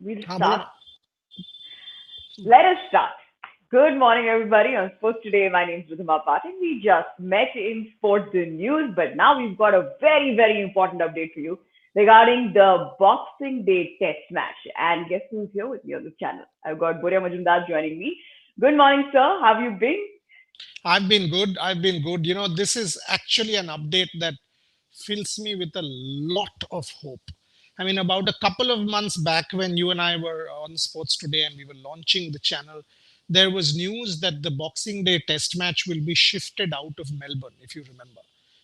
We'll हाँ बोलो start. ना. Let us start. Good morning, everybody. On Sports Today, my name is Rudhima Patil. We just met in Sports the News, but now we've got a very, very important update for you regarding the Boxing Day Test match. And guess who's here with me on the channel? I've got Burya Majumdar joining me. Good morning, sir. How have you been? I've been good. I've been good. This is actually an update that fills me with a lot of hope. I mean, about a couple of months back when you and I were on Sports Today and we were launching the channel, there was news that the Boxing Day test match will be shifted out of Melbourne, if you remember.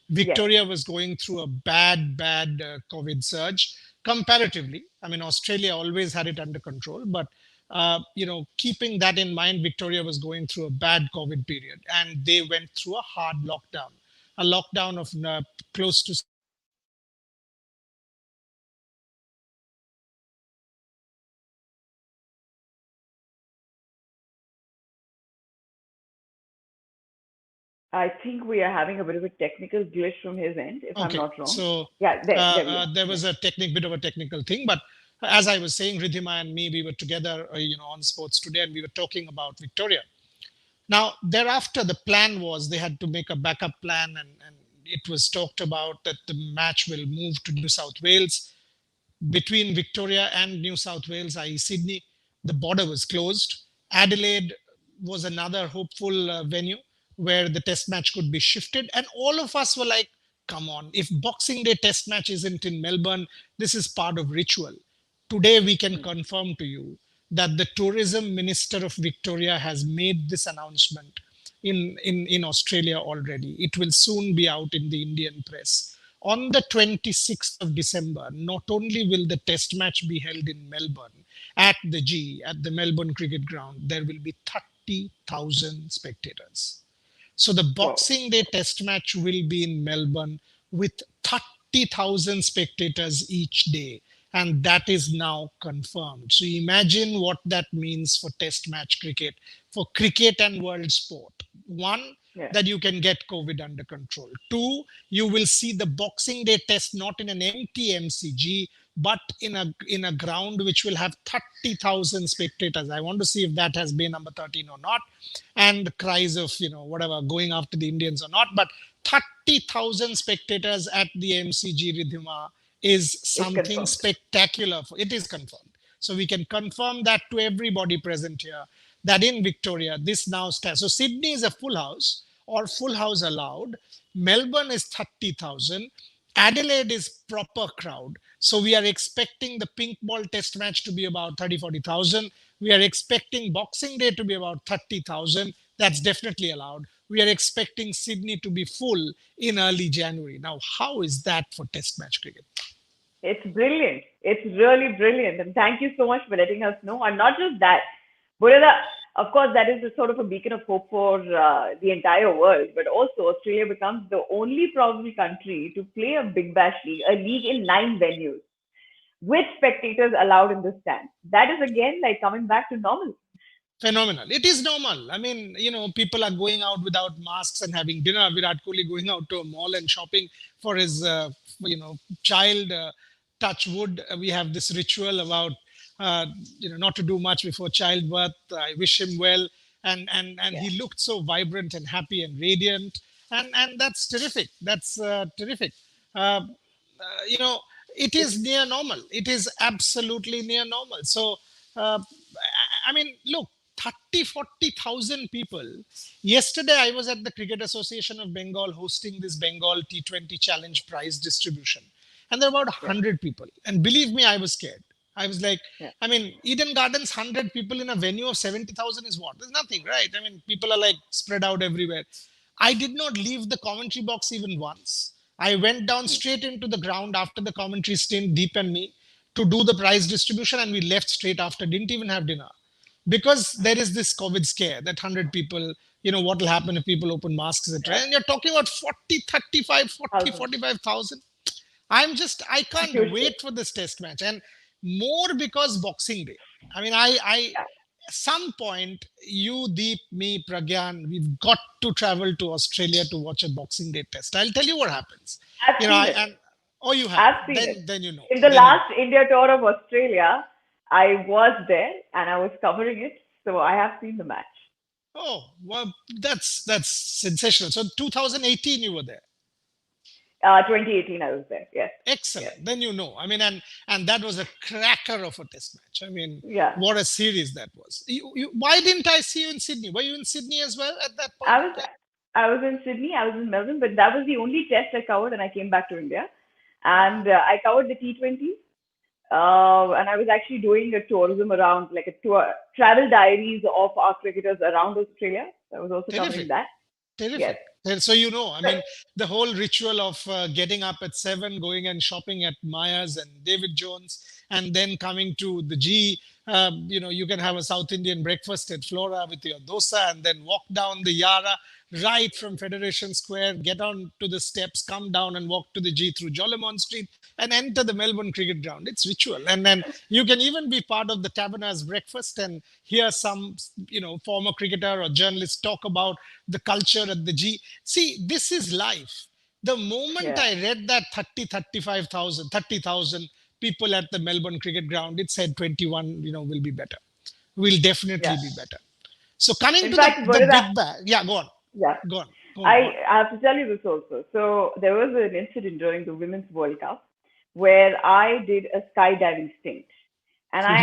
Yes. Victoria was going through a bad COVID surge comparatively. I mean, Australia always had it under control, but keeping that in mind, Victoria was going through a bad COVID period, and they went through a hard lockdown, a lockdown of close to 60% of the country. And I think we are having a bit of a technical glitch from his end, if I'm Okay, not wrong. so Yeah, there we are. there Yeah. was a bit of a technical thing, but as I was saying, Ridhima and me, we were together, on Sports Today, and we were talking about Victoria. Now, thereafter, the plan was they had to make a backup plan, and it was talked about that the match will move to New South Wales. Between Victoria and New South Wales, i.e., Sydney, the border was closed. Adelaide was another hopeful venue where the test match could be shifted. And all of us were like, come on, if Boxing Day test match isn't in Melbourne, this is part of ritual. Today, we can confirm to you that the tourism minister of Victoria has made this announcement in Australia already. It will soon be out in the Indian press. On the 26th of December, not only will the test match be held in Melbourne at the Melbourne Cricket Ground, there will be 30,000 spectators. So the Whoa. Boxing Day test match will be in Melbourne with 30,000 spectators each day. And that is now confirmed. So imagine what that means for test match cricket, for cricket and world sport. One, Yeah. that you can get COVID under control. Two, you will see the Boxing Day test not in an empty MCG, but in a ground which will have 30,000 spectators. I want to see if that has been number 13 or not, and cries of whatever going after the Indians or not. But 30,000 spectators at the MCG, Ridhima, is It's something confirmed. spectacular. It is confirmed. So we can confirm that to everybody present here that in Victoria, this now stands. So Sydney is a full house or full house allowed. Melbourne is 30,000. Adelaide is proper crowd. So we are expecting the pink ball test match to be about 30, 40,000. We are expecting Boxing Day to be about 30,000. That's definitely allowed. We are expecting Sydney to be full in early January. Now, how is that for test match cricket? It's brilliant. It's really brilliant. And thank you so much for letting us know. And not just that, Burada, of course, that is a sort of a beacon of hope for the entire world. But also, Australia becomes the only probably country to play a Big Bash League, a league in 9 venues with spectators allowed in the stands. That is again like coming back to normal. Phenomenal. It is normal. I mean, people are going out without masks and having dinner. Virat Kohli going out to a mall and shopping for his, child. Touch wood. We have this ritual about, not to do much before childbirth. I wish him well, and Yeah. he looked so vibrant and happy and radiant, and that's terrific. That's terrific. Uh, you know, it It's is near normal. It is absolutely near normal. So, I mean, look, 30, 40,000 people. Yesterday, I was at the Cricket Association of Bengal hosting this Bengal T20 Challenge prize distribution. And there were about yeah, 100 people. And believe me, I was scared. I was like, yeah, I mean, Eden Gardens, 100 people in a venue of 70,000 is what? There's nothing, right? I mean, people are like spread out everywhere. I did not leave the commentary box even once. I went down mm, straight into the ground after the commentary stint, Deep and me, to do the prize distribution, and we left straight after, didn't even have dinner. Because there is this COVID scare that 100 people, what will happen if people open masks, etc. yeah. And you're talking about 40, 35, 40, Thousands. 45,000. I It's a can't huge thing. wait for this test match. And more because Boxing Day. I mean, Yeah, some point, you, Deep, me, Pragyan, we've got to travel to Australia to watch a Boxing Day test. I'll tell you what happens. I've seen it. And oh, you have. I've seen it. Then you know. In the Then you know. last India tour of Australia, I was there and I was covering it, so I have seen the match. Oh, well, that's sensational. So 2018 you were there. 2018, I was there. Yes, yes, Excellent. Then you know. I mean, and that was a cracker of a test match. I mean, yeah. what a series that was. Why didn't I see you in Sydney? Were you in Sydney as well at that point I in was time? I was in Sydney, I was in Melbourne, but that was the only test I covered, and I came back to India, and I covered the T20. And I was actually doing a tourism around, like a tour, travel diaries of our cricketers around Australia. So I was also covering Terrific. that. Yes. Terrific. And so, I So, mean, the whole ritual of getting up at 7, going and shopping at Myers and David Jones, and then coming to the G. You can have a South Indian breakfast at Flora with your dosa, and then walk down the Yara right from Federation Square, get on to the steps, come down and walk to the G through Jolimon Street, and enter the Melbourne Cricket Ground. It's ritual. And then you can even be part of the Taverna's breakfast and hear some, former cricketer or journalist talk about the culture at the G. See, this is life. The moment yeah, I read that 30,000 people at the Melbourne Cricket Ground, it said 21, will be better. Will definitely yeah. be better. So coming In to the, fact, the Burida, big bag. Yeah, go on. yeah. Go on. Go on. Go I, on. I have to tell you this also. So there was an incident during the Women's World Cup where I did a skydiving stint, and Wow. I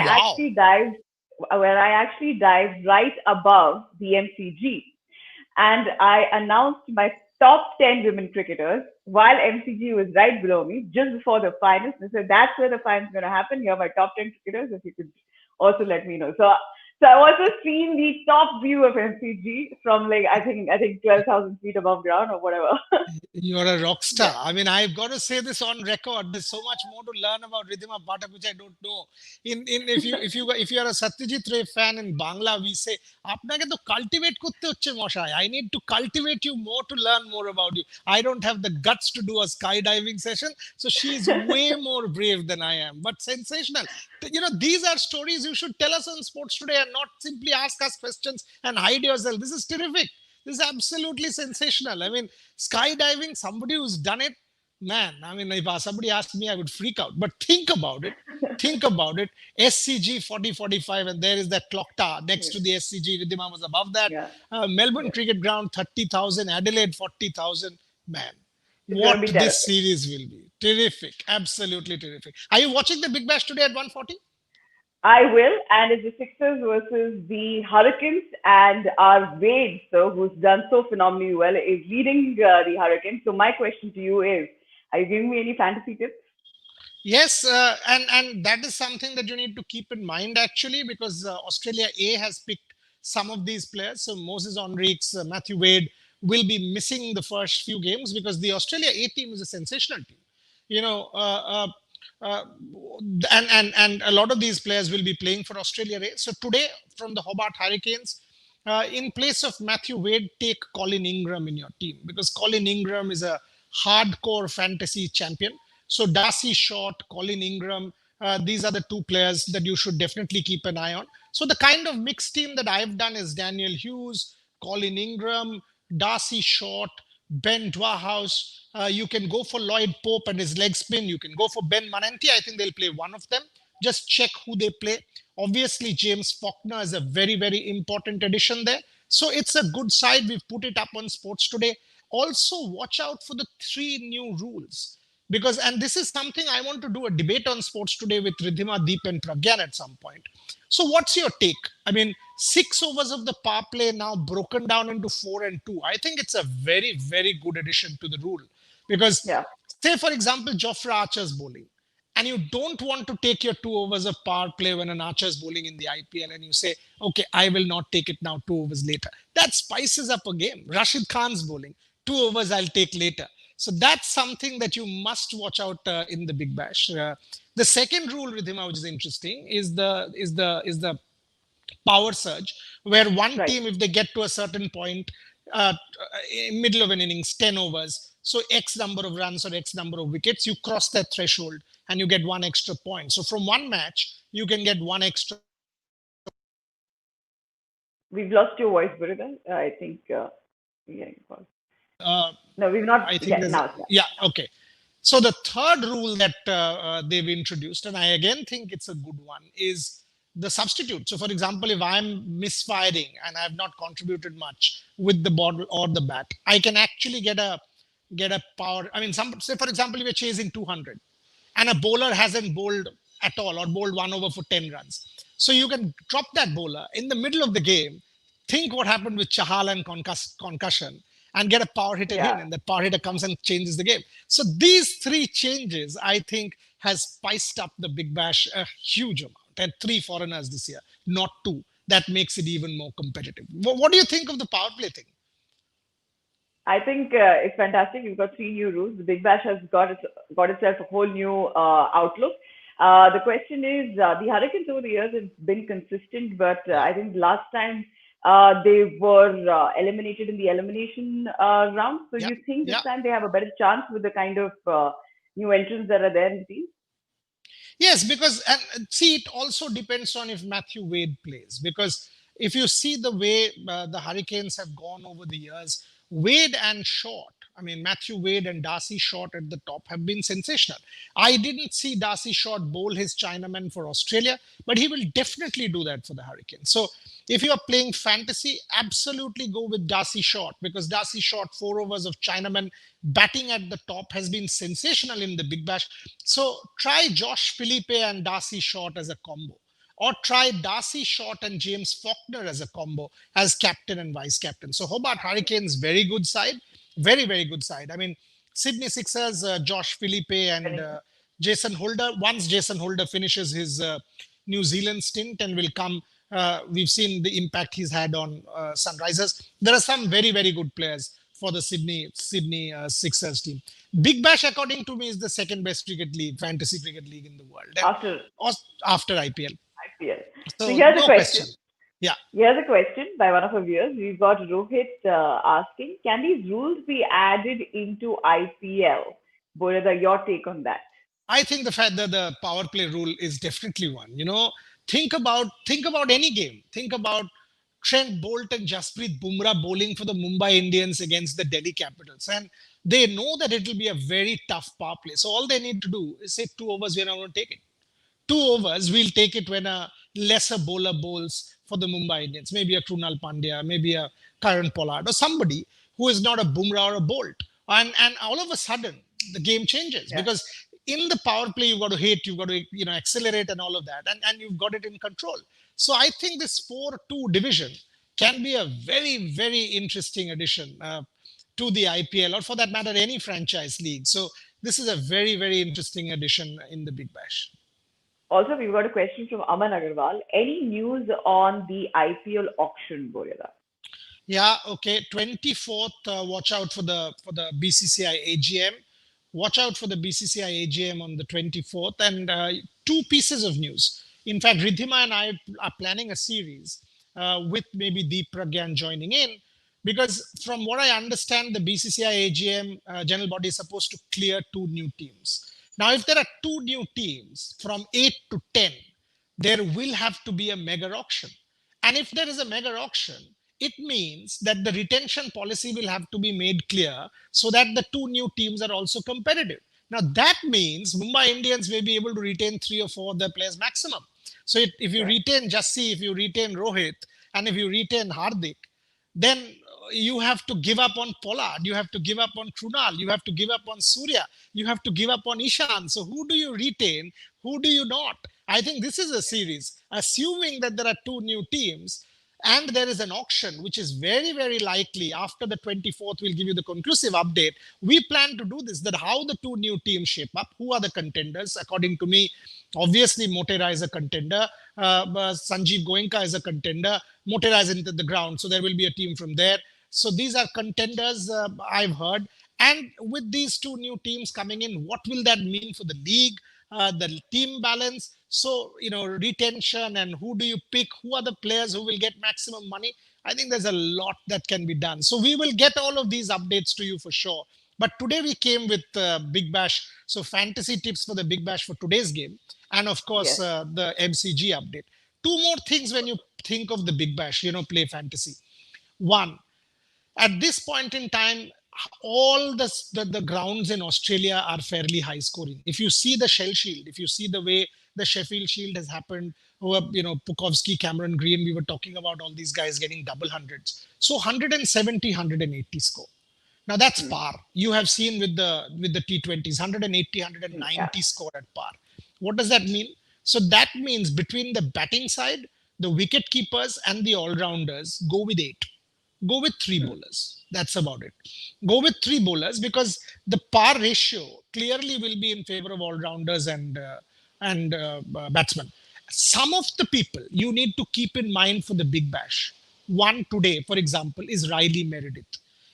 actually dived right above the MCG, and I announced my top 10 women cricketers while MCG was right below me just before the finals. And said, that's where the finals going to happen. Here are my top 10 cricketers. If you could also let me know. So I also seen the top view of MCG from, like, I think 12,000 feet above ground or whatever. You're a rock star. Yeah. I mean, I've got to say this on record. There's so much more to learn about Ridhima Pathak, which I don't know. In if you are a Satyajit Ray fan in Bangla, we say, "Apnake to cultivate korte hocche moshai." I need to cultivate you more to learn more about you. I don't have the guts to do a skydiving session, so she's way more brave than I am. But sensational. These are stories you should tell us on Sports Today and not simply ask us questions and hide yourself. This is terrific. This is absolutely sensational. I mean, skydiving, somebody who's done it, man, I mean, if somebody asked me, I would freak out. But think about it. Think about it. SCG 4045, and there is that clock tower next Yeah. to the SCG. Ridhima was above that. Yeah. Melbourne Yeah. Cricket Ground, 30,000. Adelaide, 40,000. Man, It's going what to be this terrific. series will be. Terrific. Absolutely terrific. Are you watching the Big Bash today at 140? I will, and it's the Sixers versus the Hurricanes, and our Wade, so who's done so phenomenally well, is leading the Hurricanes. So my question to you is: are you giving me any fantasy tips? Yes, and that is something that you need to keep in mind actually, because Australia A has picked some of these players. So Moses Henriques, Matthew Wade will be missing the first few games because the Australia A team is a sensational team. You know, uh, and a lot of these players will be playing for Australia A. So today, from the Hobart Hurricanes, in place of Matthew Wade, take Colin Ingram in your team because Colin Ingram is a hardcore fantasy champion. So Darcy Short, Colin Ingram, these are the two players that you should definitely keep an eye on. So the kind of mixed team that I've done is Daniel Hughes, Colin Ingram, Darcy Short, Ben Dwahouse. You can go for Lloyd Pope and his leg spin. You can go for Ben Manenti. I think they'll play one of them. Just check who they play. Obviously, James Faulkner is a very, very important addition there. So it's a good side. We've put it up on Sports Today. Also, watch out for the three new rules. Because, and this is something I want to do a debate on Sports Today with Ridhima, Deep, and Pragyan at some point. So, what's your take? I mean, 6 overs of the power play now broken down into 4 and 2. I think it's a very, very good addition to the rule. Because, Yeah. say, for example, Jofra Archer's bowling, and you don't want to take your 2 overs of power play when an Archer's bowling in the IPL, and you say, okay, I will not take it now 2 overs later. That spices up a game. Rashid Khan's bowling, 2 overs I'll take later. So that's something that you must watch out in the Big Bash. The second rule, Ridhima, which is interesting, is the power surge, where one Right. team, if they get to a certain point, uh, in middle of an innings, 10 overs, so X number of runs or X number of wickets, you cross that threshold and you get one extra point. So from one match, you can get one extra. We've lost your voice, Burida. I think. Yeah. Uh, No, we've not. I think Yeah. there's, Now it's not. yeah, okay. So the third rule that they've introduced, and I again think it's a good one, is the substitute. So, for example, if I'm misfiring and I have not contributed much with the ball or the bat, I can actually get a power. I mean, some say for example, if you're chasing 200 and a bowler hasn't bowled at all or bowled 1 over for 10 runs. So you can drop that bowler in the middle of the game, think what happened with Chahal and concussion, and get a power hit again. Yeah. And that power hitter comes and changes the game. So these three changes, I think, has spiced up the Big Bash a huge amount. And three foreigners this year, not two. That makes it even more competitive. What do you think of the power play thing? I think it's fantastic. We've got three new rules. The Big Bash has got itself a whole new outlook. The question is, the Hurricanes over the years have been consistent, but Yeah, I think last time they were eliminated in the elimination round. So yeah, you think this yeah. time they have a better chance with the kind of new entrants that are there in the team? Yes, because and see, it also depends on if Matthew Wade plays. Because if you see the way the Hurricanes have gone over the years, Wade and Short, I mean, Matthew Wade and Darcy Short at the top have been sensational. I didn't see Darcy Short bowl his Chinaman for Australia, but he will definitely do that for the Hurricanes. So if you are playing fantasy, absolutely go with Darcy Short because Darcy Short, 4 overs of Chinaman batting at the top has been sensational in the Big Bash. So try Josh Philippe and Darcy Short as a combo. Or try Darcy Short and James Faulkner as a combo as captain and vice captain. So Hobart Hurricanes, very good side, very, very good side. I mean, Sydney Sixers, Josh Philippe and Jason Holder. Once Jason Holder finishes his New Zealand stint and will come, we've seen the impact he's had on Sunrisers. There are some very, very good players for the Sydney Sixers team. Big Bash, according to me, is the second best cricket league, fantasy cricket league in the world, and After after IPL. IPL. So So here's a no question. question. Yeah, Here's a question by one of our viewers. We've got Rohit asking, can these rules be added into IPL? Borada, your take on that? I think the fact that the power play rule is definitely one. Think about any game. Think about Trent Bolt and Jasprit Bumrah bowling for the Mumbai Indians against the Delhi Capitals, and they know that it will be a very tough power play. So all they need to do is say 2 overs. We're not going to take it. 2 overs, we'll take it when a lesser bowler bowls for the Mumbai Indians, maybe a Krunal Pandya, maybe a Karan Pollard, or somebody who is not a Bumrah or a Bolt. And all of a sudden, the game changes Yeah. because in the power play, you've got to hit, you've got to accelerate and all of that, and you've got it in control. So I think this 4-2 division can be a very, very interesting addition to the IPL, or for that matter, any franchise league. So this is a very, very interesting addition in the Big Bash. Also, we've got a question from Aman Agarwal. Any news on the IPL auction, Borada? Yeah, okay. 24th, watch out for the BCCI AGM. Watch out for the BCCI AGM on the 24th. And two pieces of news. In fact, Ridhima and I are planning a series with maybe Deep Pragyan joining in. Because from what I understand, the BCCI AGM general body is supposed to clear two new teams. Now, if there are two new teams from 8 to 10, there will have to be a mega auction. And if there is a mega auction, it means that the retention policy will have to be made clear so that the two new teams are also competitive. Now, that means Mumbai Indians may be able to retain three or four of their players maximum. So, if you Right. retain Jassi, if you retain Rohit, and if you retain Hardik, then you have to give up on Pollard, you have to give up on Krunal, you have to give up on Surya, you have to give up on Ishan. So who do you retain? Who do you not? I think this is a series. Assuming that there are two new teams and there is an auction, which is very, very likely after the 24th, we'll give you the conclusive update. We plan to do this, that how the two new teams shape up, who are the contenders. According to me, obviously, Motera is a contender. Sanjeev Goenka is a contender. Motera is into the ground, so there will be a team from there. So these are contenders I've heard. And with these two new teams coming in, what will that mean for the league, the team balance? So, retention and who do you pick? Who are the players who will get maximum money? I think there's a lot that can be done. So we will get all of these updates to you for sure. But today we came with Big Bash. So fantasy tips for the Big Bash for today's game. And of course, Yes. the MCG update. Two more things when you think of the Big Bash, play fantasy. One, at this point in time, all the grounds in Australia are fairly high scoring. If you see the Shell Shield, if you see the way the Sheffield Shield has happened, Pukowski, Cameron Green, we were talking about all these guys getting double hundreds. So 170, 180 score. Now that's Hmm. par. You have seen with the T20s, 180, Yeah. 190 score at par. What does that mean? So that means between the batting side, the wicket keepers and the all-rounders go with eight. Go with three Hmm. bowlers. That's about it. Go with three bowlers because the par ratio clearly will be in favor of all-rounders and batsmen. Some of the people you need to keep in mind for the Big Bash. One today, for example, is Riley Meredith.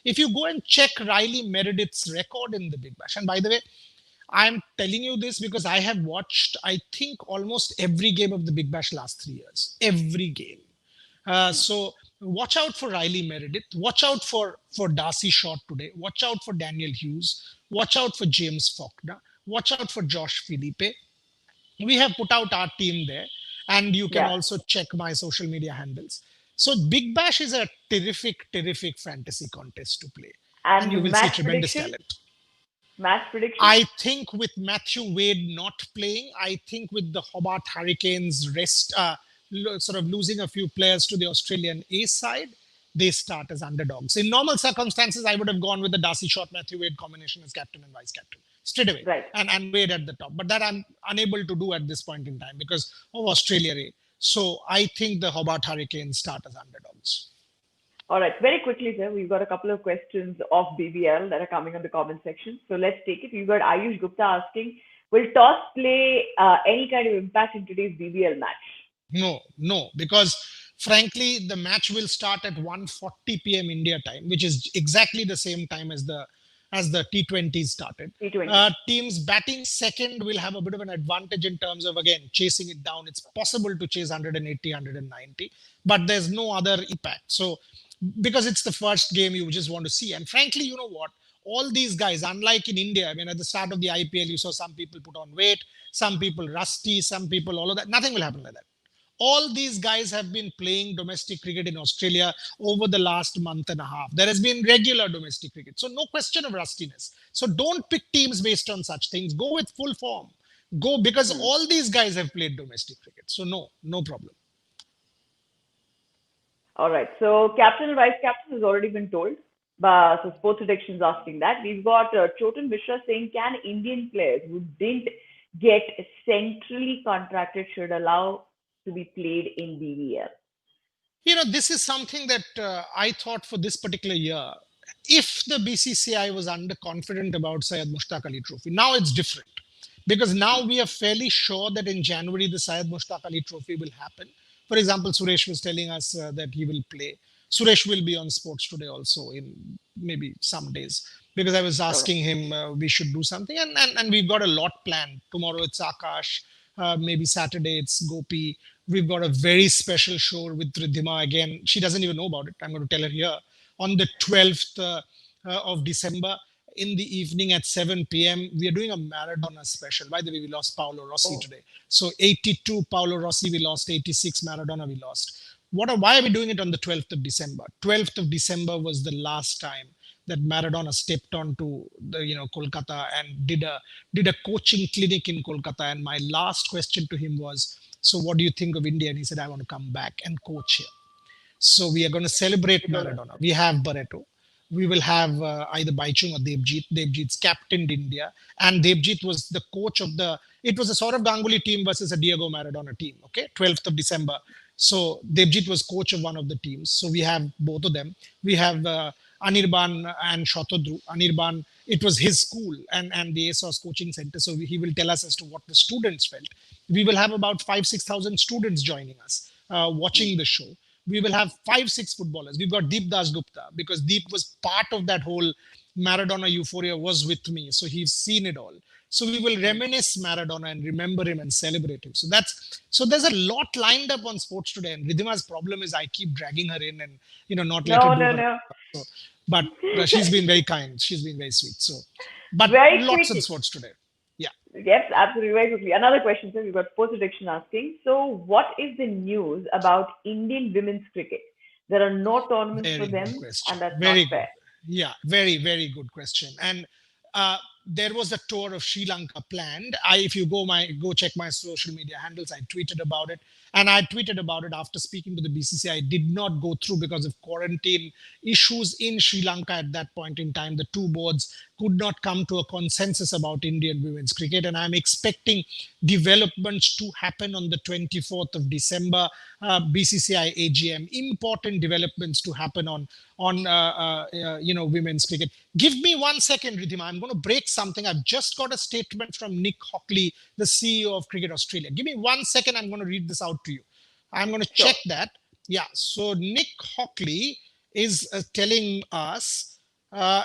If you go and check Riley Meredith's record in the Big Bash, and by the way, I'm telling you this because I have watched, I think, almost every game of the Big Bash last 3 years. Every game. So watch out for Riley Meredith. Watch out for Darcy Short today. Watch out for Daniel Hughes. Watch out for James Faulkner. Watch out for Josh Philippe. We have put out our team there, and you can Yeah. also check my social media handles. So Big Bash is a terrific, terrific fantasy contest to play, and you And will see match tremendous prediction? talent. Match prediction? I think with Matthew Wade not playing, I think with the Hobart Hurricanes sort of losing a few players to the Australian A side, they start as underdogs. In normal circumstances, I would have gone with the Darcy Short Matthew Wade combination as captain and vice captain straight away, Right. and Wade at the top. But that I'm unable to do at this point in time because of Australia A. So I think the Hobart Hurricanes start as underdogs. All right. Very quickly, sir, we've got a couple of questions of BBL that are coming on the comment section. So let's take it. We've got Ayush Gupta asking, will toss play any kind of impact in today's BBL match? No, no, because frankly, the match will start at 1:40 p.m. India time, which is exactly the same time as the T20s started. T20. Teams batting second will have a bit of an advantage in terms of again chasing it down. It's possible to chase 180, 190, but there's no other impact. So because it's the first game, you just want to see. And frankly, you know what? All these guys, unlike in India, I mean, at the start of the IPL, you saw some people put on weight, some people rusty, some people all of that. Nothing will happen like that. All these guys have been playing domestic cricket in Australia over the last month and a half. There has been regular domestic cricket. So, no question of rustiness. So, don't pick teams based on such things. Go with full form. Go because Hmm. all these guys have played domestic cricket. So, no, no problem. All right. So captain and vice captain has already been told. So sports addictions asking that. We've got Chotan Mishra saying, can Indian players who didn't get centrally contracted should allow to be played in BVL? This is something that I thought for this particular year. If the BCCI was underconfident about Syed Mushtaq Ali Trophy, now it's different because now we are fairly sure that in January the Syed Mushtaq Ali Trophy will happen. For example, Suresh was telling us that he will play. Suresh will be on Sports Today also in maybe some days because I was All right. asking him we should do something and we've got a lot planned. Tomorrow it's Akash, maybe Saturday it's Gopi. We've got a very special show with Riddhima again. She doesn't even know about it. I'm going to tell her here on the 12th of December in the evening at 7 p.m. We are doing a Maradona special. By the way, we lost Paolo Rossi Oh. today. So 82 Paolo Rossi we lost, 86 Maradona we lost. Why are we doing it on the 12th of December? 12th of December was the last time that Maradona stepped onto the Kolkata and did a coaching clinic in Kolkata. And my last question to him was, so what do you think of India? And he said, I want to come back and coach here. So we are going to celebrate You told us. Maradona. We have Barreto. We will have either Baichung or Devjit. Devjit's captained India, and Devjit was the coach of the. It was a Saurav Ganguly team versus a Diego Maradona team. Okay, 12th of December. So Devjit was coach of one of the teams. So we have both of them. We have Anirban and Shotodru. Anirban, it was his school and the ASOS coaching center. So he will tell us as to what the students felt. We will have about 5,000-6,000 students joining us, watching the show. We will have 5-6 footballers. We've got Deep Das Gupta because Deep was part of that whole Maradona euphoria, was with me. So he's seen it all. So we will reminisce Maradona and remember him and celebrate him. So there's a lot lined up on Sports Today. And Ridhima's problem is I keep dragging her in and not let her No, do no, her. no. So, but she's been very kind. She's been very sweet. So, but Very lots on quickly. Sports Today. Yeah, Yes, absolutely. Very quickly. Another question, sir. We've got sports addiction asking. So, what is the news about Indian women's cricket? There are no tournaments for very good them, question. and that's not Very good. fair. Yeah, very, very good question. And there was a tour of Sri Lanka planned. If you go check my social media handles, I tweeted about it. And I tweeted about it after speaking to the BCCI. Did not go through because of quarantine issues in Sri Lanka at that point in time. The two boards could not come to a consensus about Indian women's cricket. And I'm expecting developments to happen on the 24th of December, BCCI AGM. Important developments to happen on women's cricket. Give me 1 second, Ridhima. I'm going to break something. I've just got a statement from Nick Hockley, the CEO of Cricket Australia. Give me 1 second. I'm going to read this out to you. I'm going to check Sure. that. Yeah. So Nick Hockley is telling us.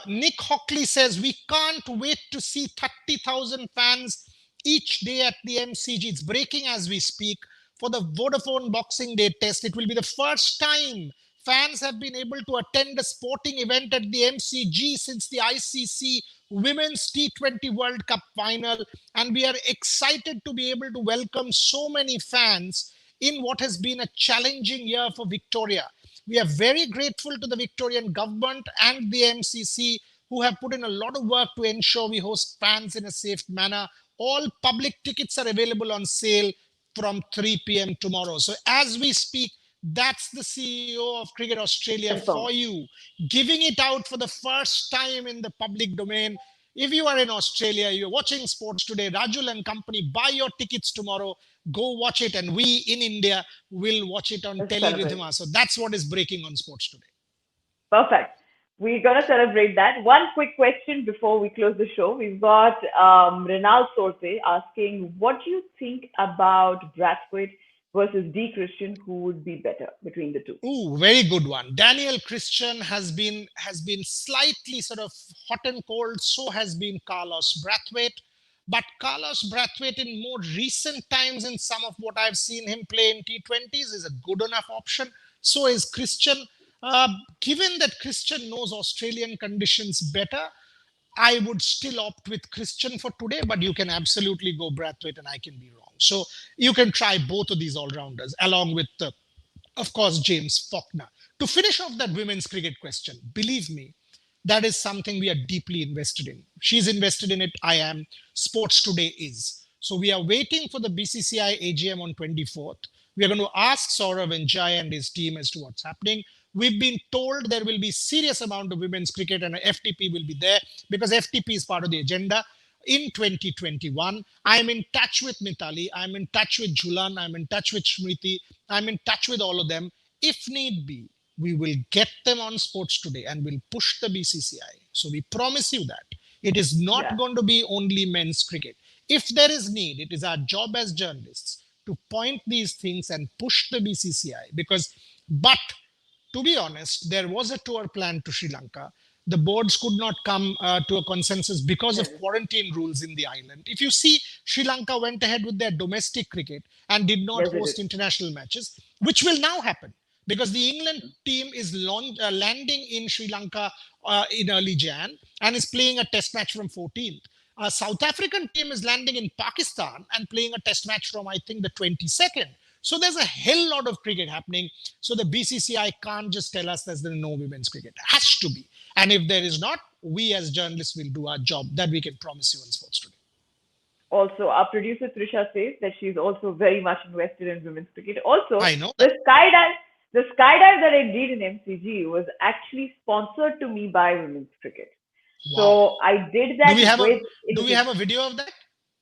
Nick Hockley says we can't wait to see 30,000 fans each day at the MCG. It's breaking as we speak. For the Vodafone Boxing Day test, it will be the first time fans have been able to attend a sporting event at the MCG since the ICC Women's T20 World Cup final. And we are excited to be able to welcome so many fans in what has been a challenging year for Victoria. We are very grateful to the Victorian government and the MCC who have put in a lot of work to ensure we host fans in a safe manner. All public tickets are available on sale from 3 p.m. tomorrow. So as we speak, that's the CEO of Cricket Australia for Confirmed. you, giving it out for the first time in the public domain. If you are in Australia, you're watching sports today, Rajul and company, buy your tickets tomorrow, go watch it, and we in India will watch it on Let's Telly celebrate. Ridhima. So that's what is breaking on sports today. Perfect. We're going to celebrate that. One quick question before we close the show. We've got Renal Sorte asking, what do you think about Brathwaite versus D. Christian? Who would be better between the two? Ooh, very good one. Daniel Christian has been slightly sort of hot and cold. So has been Carlos Brathwaite. But Carlos Brathwaite, in more recent times, in some of what I've seen him play in T20s, is a good enough option. So is Christian. Uh, Given that Christian knows Australian conditions better, I would still opt with Christian for today, but you can absolutely go Brathwaite and I can be wrong. So you can try both of these all rounders along with of course, James Faulkner. To finish off that women's cricket question, believe me, that is something we are deeply invested in. She's invested in it. I am. Sports Today is. So we are waiting for the BCCI AGM on 24th. We are going to ask Saurav and Jai and his team as to what's happening. We've been told there will be serious amount of women's cricket and FTP will be there because FTP is part of the agenda in 2021. I'm in touch with Mitali, I'm in touch with Julan, I'm in touch with Smriti, I'm in touch with all of them. If need be, we will get them on Sports Today and we'll push the BCCI. So we promise you that. It is not Yeah. going to be only men's cricket. If there is need, it is our job as journalists to point these things and push the BCCI but to be honest, there was a tour planned to Sri Lanka. The boards could not come to a consensus because of quarantine rules in the island. If you see, Sri Lanka went ahead with their domestic cricket and did not Yes, it is. host international matches, which will now happen because the England team is landing in Sri Lanka in early Jan and is playing a test match from 14th. A South African team is landing in Pakistan and playing a test match from, I think, the 22nd. So there's a hell lot of cricket happening. So the BCCI can't just tell us there's no women's cricket. It has to be. And if there is not, we as journalists will do our job that we can promise you on Sports Today. Also, our producer Trisha says that she's also very much invested in women's cricket. Also, I know the that. skydive, the skydive that I did in MCG was actually sponsored to me by women's cricket. Wow. So I did Do that we have a with it do was we have a video of that?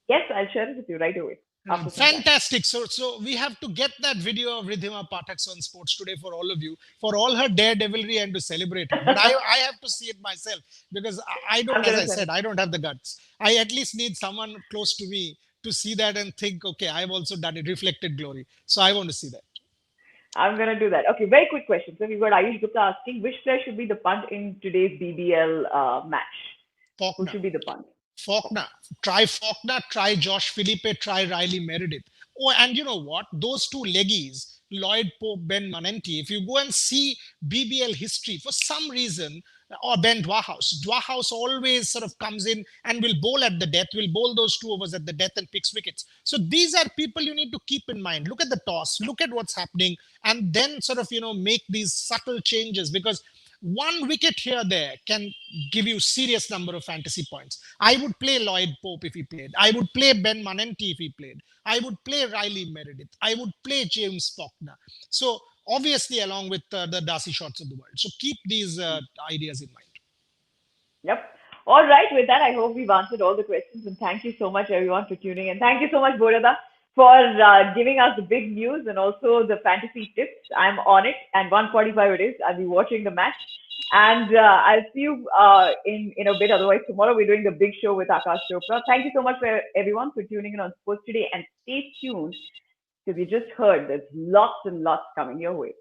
yes, I'll share it with you right away after some time. Fantastic. So we have to get that video of Ridhima Pathak's on Sports Today for all of you, for all her daredevilry and to celebrate her. But I have to see it myself because I I'm don't, as gonna I send said, it. I don't have the guts. I at least need someone close to me to see that and think, okay, I've also done it, reflected glory. So I want to see that. I'm gonna do that. Okay, very quick question. So we've got Ayush Gupta asking which player should be the punt in today's BBL match. Who Faulkner. should be the punt? Faulkner. Try Faulkner, try Josh Philippe, try Riley Meredith. Oh, and you know what? Those two leggies, Lloyd Pope, Ben Manenti, if you go and see BBL history, for some reason, or Ben Dwahouse always sort of comes in and will bowl at the death, will bowl those two overs at the death and picks wickets. So these are people you need to keep in mind. Look at the toss, look at what's happening, and then sort of, make these subtle changes because One wicket here there can give you serious number of fantasy points. I would play Lloyd Pope if he played. I would play Ben Manenti if he played. I would play Riley Meredith. I would play James Faulkner. So obviously, along with the Darcy Shorts of the world. So keep these ideas in mind. Yep. All right. With that, I hope we've answered all the questions. And thank you so much, everyone, for tuning in. Thank you so much, Borada, for giving us the big news and also the fantasy tips. I'm on it. And 1:45 it is. I'll be watching the match. And I'll see you in a bit. Otherwise, tomorrow we're doing the big show with Akash Chopra. Thank you so much for everyone for tuning in on Sports Today. And stay tuned because you just heard there's lots and lots coming your way.